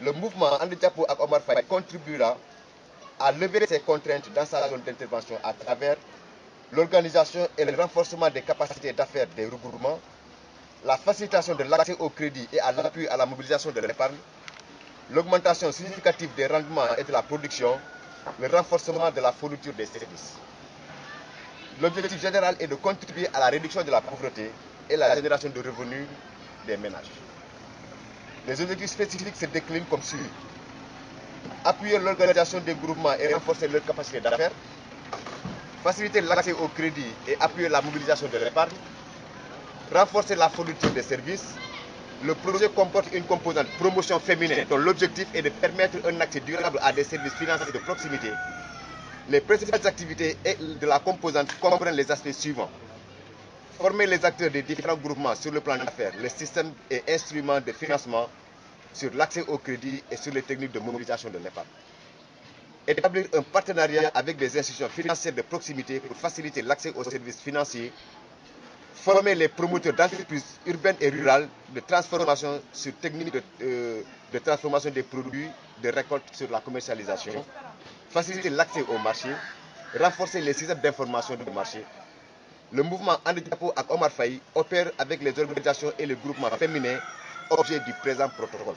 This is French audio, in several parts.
le mouvement And Jàppo ak Omar Faye contribuera à lever ces contraintes dans sa zone d'intervention à travers l'organisation et le renforcement des capacités d'affaires des regroupements, la facilitation de l'accès au crédit et à l'appui à la mobilisation de l'épargne, l'augmentation significative des rendements et de la production, le renforcement de la fourniture des services. L'objectif général est de contribuer à la réduction de la pauvreté et la génération de revenus des ménages. Les objectifs spécifiques se déclinent comme suit. Appuyer l'organisation des groupements et renforcer leur capacité d'affaires, faciliter l'accès au crédit et appuyer la mobilisation de l'épargne, renforcer la fourniture des services. Le projet comporte une composante promotion féminine dont l'objectif est de permettre un accès durable à des services financiers de proximité. Les principales activités de la composante comprennent les aspects suivants. Former les acteurs des différents groupements sur le plan d'affaires, les systèmes et instruments de financement, sur l'accès au crédit et sur les techniques de mobilisation de l'épargne. Établir un partenariat avec des institutions financières de proximité pour faciliter l'accès aux services financiers. Former les promoteurs d'entreprises urbaines et rurales de transformation sur techniques de transformation des produits de récolte sur la commercialisation. Faciliter l'accès au marché. Renforcer les systèmes d'information du marché. Le mouvement And Jàppo ak Omar Faye opère avec les organisations et les groupements féminins objet du présent protocole.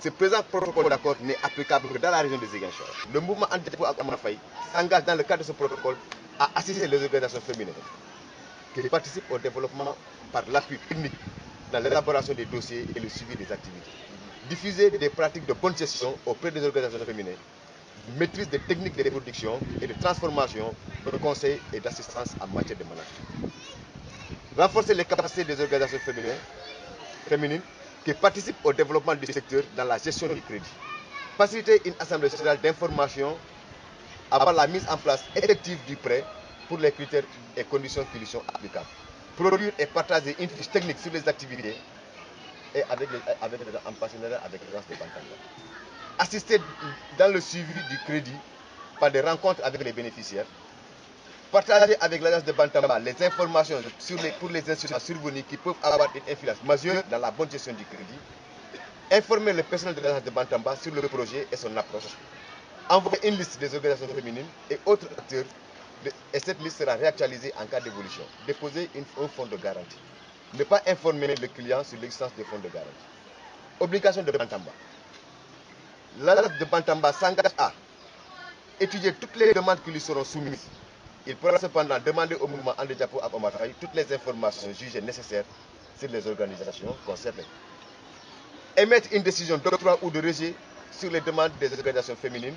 Ce présent protocole d'accord n'est applicable que dans la région de Ziguinchor. Le mouvement And Jàppo ak Omar Faye s'engage dans le cadre de ce protocole à assister les organisations féminines qui participent au développement par l'appui technique dans l'élaboration des dossiers et le suivi des activités. Diffuser des pratiques de bonne gestion auprès des organisations féminines, maîtrise des techniques de reproduction et de transformation, de conseil et d'assistance en matière de management. Renforcer les capacités des organisations féminines qui participent au développement du secteur dans la gestion du crédit. Faciliter une assemblée générale d'information avant la mise en place effective du prêt pour les critères et conditions qui lui sont applicables. Produire et partager une fiche technique sur les activités et en partenariat avec l'agence de Bantamba. Assister dans le suivi du crédit par des rencontres avec les bénéficiaires. Partager avec l'agence de Bantamba les informations pour les institutions survenues qui peuvent avoir une influence majeure dans la bonne gestion du crédit. Informer le personnel de l'agence de Bantamba sur le projet et son approche. Envoyer une liste des organisations féminines et autres acteurs et cette liste sera réactualisée en cas d'évolution. Déposer un fonds de garantie. Ne pas informer le client sur l'existence des fonds de garantie. Obligation de Bantamba. L'agence de Bantamba s'engage à étudier toutes les demandes qui lui seront soumises. Il pourra cependant demander au mouvement And Jàppo ak Omar Faye toutes les informations jugées nécessaires sur les organisations concernées. Émettre une décision d'octroi ou de rejet sur les demandes des organisations féminines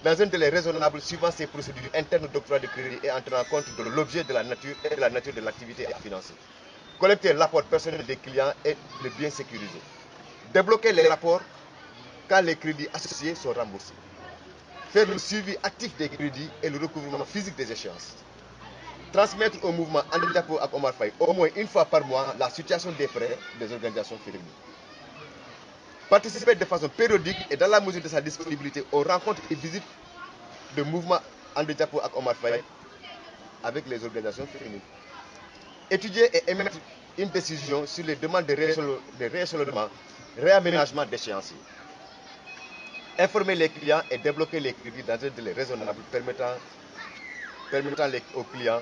dans un délai raisonnable suivant ces procédures internes d'octroi de crédit et en tenant compte de l'objet de la nature et de la nature de l'activité à financer. Collecter l'apport personnel des clients et le bien sécuriser. Débloquer les rapports quand les crédits associés sont remboursés. Faire le suivi actif des crédits et le recouvrement physique des échéances. Transmettre au mouvement And Jàppo ak Omar Faye au moins une fois par mois la situation des prêts des organisations féminines. Participer de façon périodique et dans la mesure de sa disponibilité aux rencontres et visites de mouvement And Jàppo ak Omar Faye avec les organisations féminines. Étudier et émettre une décision sur les demandes de rééchelonnement, réaménagement d'échéanciers. Informer les clients et débloquer les crédits dans un délai raisonnable permettant aux clients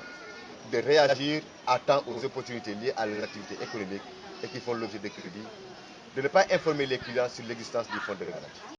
de réagir à temps aux opportunités liées à leur activité économique et qui font l'objet de crédits. De ne pas informer les clients sur l'existence du fonds de garantie.